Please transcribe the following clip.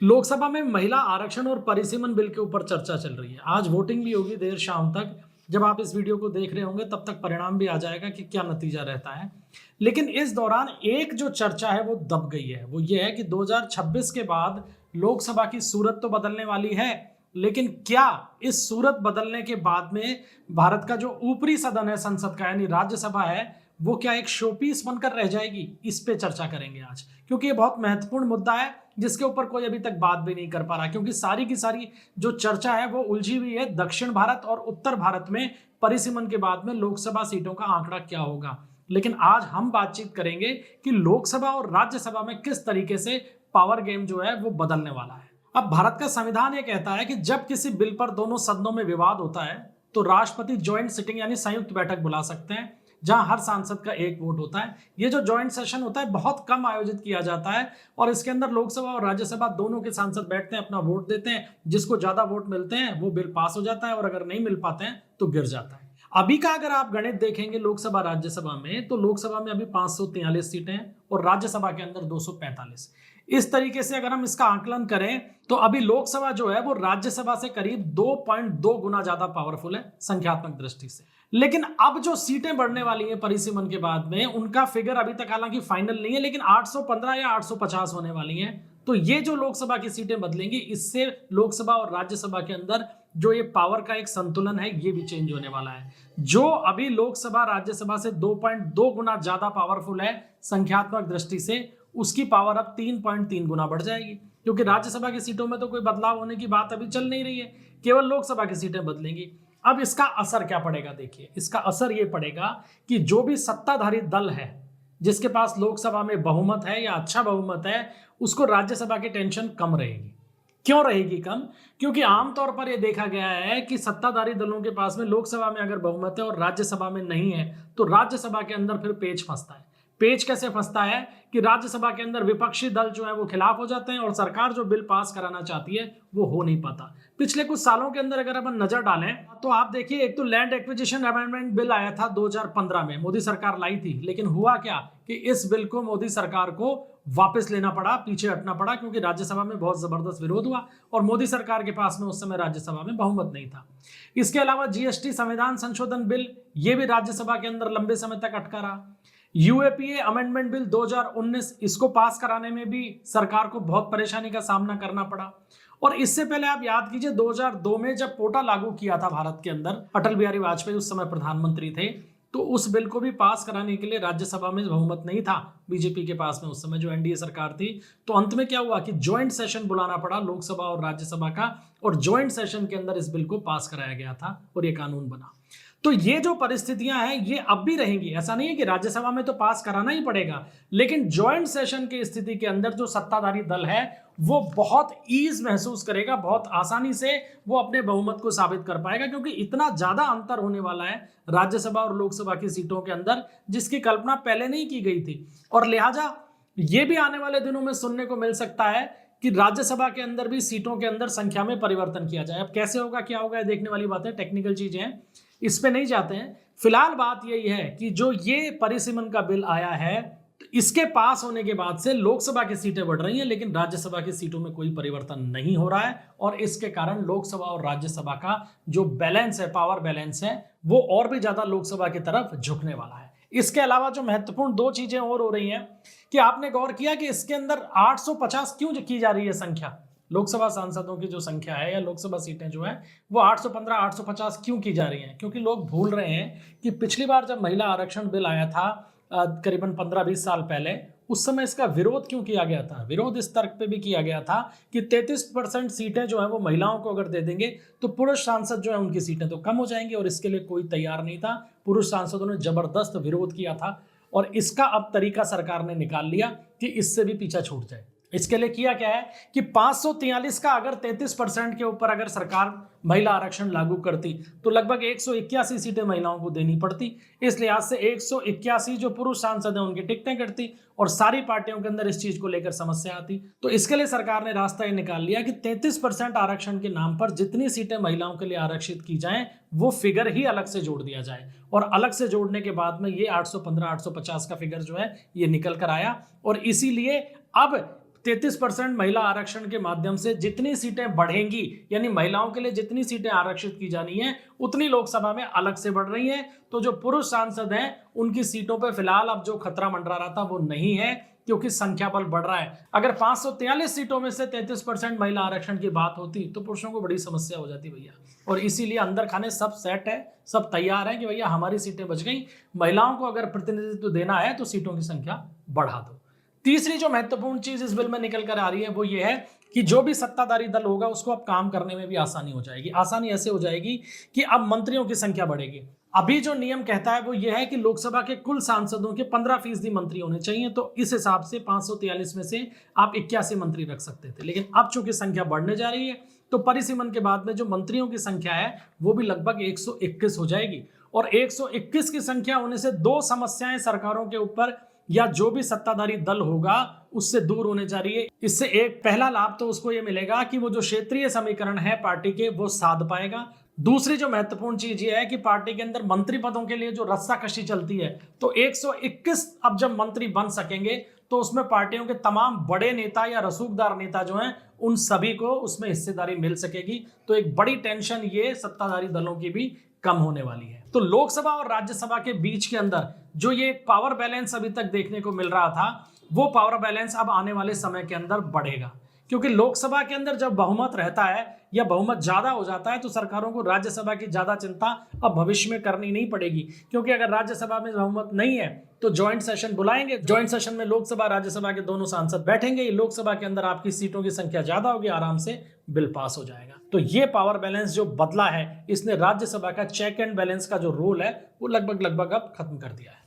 लोकसभा में महिला आरक्षण और परिसीमन बिल के ऊपर चर्चा चल रही है। आज वोटिंग भी होगी देर शाम तक। जब आप इस वीडियो को देख रहे होंगे तब तक परिणाम भी आ जाएगा कि क्या नतीजा रहता है। लेकिन इस दौरान एक जो चर्चा है वो दब गई है, वो ये है कि 2026 के बाद लोकसभा की सूरत तो बदलने वाली है, लेकिन क्या इस सूरत बदलने के बाद में भारत का जो ऊपरी सदन है संसद का यानी राज्यसभा है, वो क्या एक शोपीस बनकर रह जाएगी? इस पे चर्चा करेंगे आज, क्योंकि ये बहुत महत्वपूर्ण मुद्दा है जिसके ऊपर कोई अभी तक बात भी नहीं कर पा रहा, क्योंकि सारी की सारी जो चर्चा है वो उलझी हुई है दक्षिण भारत और उत्तर भारत में परिसीमन के बाद में लोकसभा सीटों का आंकड़ा क्या होगा। लेकिन आज हम बातचीत करेंगे कि लोकसभा और राज्यसभा में किस तरीके से पावर गेम जो है वो बदलने वाला है। अब भारत का संविधान ये कहता है कि जब किसी बिल पर दोनों सदनों में विवाद होता है तो राष्ट्रपति ज्वाइंट सिटिंग यानी संयुक्त बैठक बुला सकते हैं, जहां हर सांसद का एक वोट होता है। ये जो ज्वाइंट सेशन होता है बहुत कम आयोजित किया जाता है और इसके अंदर लोकसभा और राज्यसभा दोनों के सांसद बैठते हैं, अपना वोट देते हैं। जिसको ज्यादा वोट मिलते हैं वो बिल पास हो जाता है और अगर नहीं मिल पाते हैं तो गिर जाता है। अभी का अगर आप गणित देखेंगे लोकसभा राज्यसभा में, तो लोकसभा में अभी 543 सीटें हैं और राज्यसभा के अंदर 245। इस तरीके से अगर हम इसका आकलन करें तो अभी लोकसभा जो है वो राज्यसभा से करीब 2.2 गुना ज्यादा पावरफुल है संख्यात्मक दृष्टि से। लेकिन अब जो सीटें बढ़ने वाली हैं परिसीमन के बाद में, उनका फिगर अभी तक हालांकि फाइनल नहीं है, लेकिन 815 या 850 होने वाली हैं। तो ये जो लोकसभा की सीटें बदलेंगी, इससे लोकसभा और राज्यसभा के अंदर जो ये पावर का एक संतुलन है ये भी चेंज होने वाला है। जो अभी लोकसभा राज्यसभा से 2.2 गुना ज्यादा पावरफुल है संख्यात्मक दृष्टि से, उसकी पावर अब 3.3 गुना बढ़ जाएगी, क्योंकि राज्यसभा की सीटों में तो कोई बदलाव होने की बात अभी चल नहीं रही है, केवल लोकसभा की सीटें बदलेंगी। अब इसका असर क्या पड़ेगा? देखिए, इसका असर ये पड़ेगा कि जो भी सत्ताधारी दल है जिसके पास लोकसभा में बहुमत है या अच्छा बहुमत है, उसको राज्यसभा की टेंशन कम रहेगी। क्यों रहेगी कम? क्योंकि आमतौर पर यह देखा गया है कि सत्ताधारी दलों के पास में लोकसभा में अगर बहुमत है और राज्यसभा में नहीं है तो राज्यसभा के अंदर फिर पेच फंसता है। पेच कैसे फंसता है कि राज्यसभा के अंदर विपक्षी दल जो है वो खिलाफ हो जाते हैं और सरकार जो बिल पास कराना चाहती है वो हो नहीं पाता। पिछले कुछ सालों के अंदर अगर अपन नजर डालें तो आप देखिए, एक तो लैंड एक्विजिशन अमेंडमेंट बिल आया था 2015 में, मोदी सरकार लाई थी, लेकिन हुआ क्या कि इस बिल को मोदी सरकार को वापस लेना पड़ा, पीछे हटना पड़ा, क्योंकि राज्यसभा में बहुत जबरदस्त विरोध हुआ और मोदी सरकार के पास में उस समय राज्यसभा में बहुमत नहीं था। इसके अलावा जीएसटी संविधान संशोधन बिल, ये भी राज्यसभा के अंदर लंबे समय तक अटका रहा। यूएपीए अमेंडमेंट बिल 2019, इसको पास कराने में भी सरकार को बहुत परेशानी का सामना करना पड़ा। और इससे पहले आप याद कीजिए 2002 में जब कोटा लागू किया था भारत के अंदर, अटल बिहारी वाजपेयी उस समय प्रधानमंत्री थे, तो उस बिल को भी पास कराने के लिए राज्यसभा में बहुमत नहीं था बीजेपी के पास में उस समय जो एनडीए सरकार थी। तो अंत में क्या हुआ कि ज्वाइंट सेशन बुलाना पड़ा लोकसभा और राज्यसभा का, और ज्वाइंट सेशन के अंदर इस बिल को पास कराया गया था और ये कानून बना। तो ये जो परिस्थितियां हैं ये अब भी रहेंगी। ऐसा नहीं है कि राज्यसभा में तो पास कराना ही पड़ेगा, लेकिन ज्वाइंट सेशन की स्थिति के अंदर जो सत्ताधारी दल है वो बहुत ईज महसूस करेगा, बहुत आसानी से वो अपने बहुमत को साबित कर पाएगा, क्योंकि इतना ज्यादा अंतर होने वाला है राज्यसभा और लोकसभा की सीटों के अंदर जिसकी कल्पना पहले नहीं की गई थी। और लिहाजा ये भी आने वाले दिनों में सुनने को मिल सकता है कि राज्यसभा के अंदर भी सीटों के अंदर संख्या में परिवर्तन किया जाए। अब कैसे होगा, क्या होगा, देखने वाली बातें, टेक्निकल चीजें हैं, इस पे नहीं जाते हैं। फिलहाल बात यही है कि जो ये परिसीमन का बिल आया है, तो इसके पास होने के बाद से लोकसभा की सीटें बढ़ रही हैं, लेकिन राज्यसभा की सीटों में कोई परिवर्तन नहीं हो रहा है और इसके कारण लोकसभा और राज्यसभा का जो बैलेंस है, पावर बैलेंस है, वो और भी ज्यादा लोकसभा की तरफ झुकने वाला है। इसके अलावा जो महत्वपूर्ण दो चीजें और हो रही हैं कि आपने गौर किया कि इसके अंदर 850 क्यों की जा रही है संख्या, लोकसभा सांसदों की जो संख्या है या लोकसभा सीटें जो है वो 815 850 क्यों की जा रही हैं? क्योंकि लोग भूल रहे हैं कि पिछली बार जब महिला आरक्षण बिल आया था करीबन 15-20 साल पहले, उस समय इसका विरोध क्यों किया गया था? विरोध इस तर्क पे भी किया गया था कि 33% सीटें जो है वो महिलाओं को अगर दे देंगे तो पुरुष सांसद जो है उनकी सीटें तो कम हो जाएंगी, और इसके लिए कोई तैयार नहीं था। पुरुष सांसदों ने जबरदस्त विरोध किया था और इसका अब तरीका सरकार ने निकाल लिया कि इससे भी पीछा छूट जाए। इसके लिए किया क्या है कि 543 का अगर 33% के ऊपर अगर सरकार महिला आरक्षण लागू करती तो लगभग 181 सीटें महिलाओं को देनी पड़ती। इस लिहाज से 181 जो पुरुष सांसद हैं उनकी टिकटें कटती और सारी पार्टियों के अंदर इस चीज को लेकर समस्या आती। तो इसके लिए सरकार ने रास्ता ये निकाल लिया कि 33% आरक्षण के नाम पर जितनी सीटें महिलाओं के लिए आरक्षित की जाएं वो फिगर ही अलग से जोड़ दिया जाए, और अलग से जोड़ने के बाद में ये 815 850 का फिगर जो है ये निकल कर आया। और इसीलिए अब 33% महिला आरक्षण के माध्यम से जितनी सीटें बढ़ेंगी, यानी महिलाओं के लिए जितनी सीटें आरक्षित की जानी है उतनी लोकसभा में अलग से बढ़ रही हैं। तो जो पुरुष सांसद हैं उनकी सीटों पर फिलहाल अब जो खतरा मंडरा रहा था वो नहीं है, क्योंकि संख्या बल बढ़ रहा है। अगर 543 सीटों में से 33% महिला आरक्षण की बात होती तो पुरुषों को बड़ी समस्या हो जाती भैया। और इसीलिए अंदर खाने सब सेट है, सब तैयार है कि भैया हमारी सीटें बच गई, महिलाओं को अगर प्रतिनिधित्व देना है तो सीटों की संख्या बढ़ा दो। तीसरी जो महत्वपूर्ण चीज इस बिल में निकल कर आ रही है वो ये है कि जो भी सत्ताधारी दल होगा उसको अब काम करने में भी आसानी हो जाएगी। आसानी ऐसे हो जाएगी कि अब मंत्रियों की संख्या बढ़ेगी। अभी जो नियम कहता है वो ये है कि लोकसभा के कुल सांसदों के 15% मंत्री होने चाहिए, तो इस हिसाब से 543 में से आप 81 मंत्री रख सकते थे। लेकिन अब चूंकि संख्या बढ़ने जा रही है तो परिसीमन के बाद में जो मंत्रियों की संख्या है वो भी लगभग 121 हो जाएगी। और 121 की संख्या होने से दो समस्याएं सरकारों के ऊपर या जो भी सत्ताधारी दल होगा उससे दूर होने जा रही है। इससे एक पहला लाभ तो उसको ये मिलेगा कि वो जो क्षेत्रीय समीकरण है पार्टी के वो साध पाएगा। दूसरी जो महत्वपूर्ण चीज ये है कि पार्टी के अंदर मंत्री पदों के लिए जो रस्साकशी चलती है तो 121 अब जब मंत्री बन सकेंगे तो उसमें पार्टियों के तमाम बड़े नेता या रसूखदार नेता जो हैं उन सभी को उसमें हिस्सेदारी मिल सकेगी। तो एक बड़ी टेंशन ये सत्ताधारी दलों की भी कम होने वाली है। तो लोकसभा और राज्यसभा के बीच के अंदर जो ये पावर बैलेंस अभी तक देखने को मिल रहा था वो पावर बैलेंस अब आने वाले समय के अंदर बढ़ेगा, क्योंकि लोकसभा के अंदर जब बहुमत रहता है या बहुमत ज्यादा हो जाता है तो सरकारों को राज्यसभा की ज्यादा चिंता अब भविष्य में करनी नहीं पड़ेगी। क्योंकि अगर राज्यसभा में बहुमत नहीं है तो ज्वाइंट सेशन बुलाएंगे, ज्वाइंट सेशन में लोकसभा राज्यसभा के दोनों सांसद बैठेंगे, लोकसभा के अंदर आपकी सीटों की संख्या ज्यादा होगी, आराम से बिल पास हो जाएगा। तो ये पावर बैलेंस जो बदला है इसने राज्यसभा का चेक एंड बैलेंस का जो रोल है वो लगभग अब खत्म कर दिया है।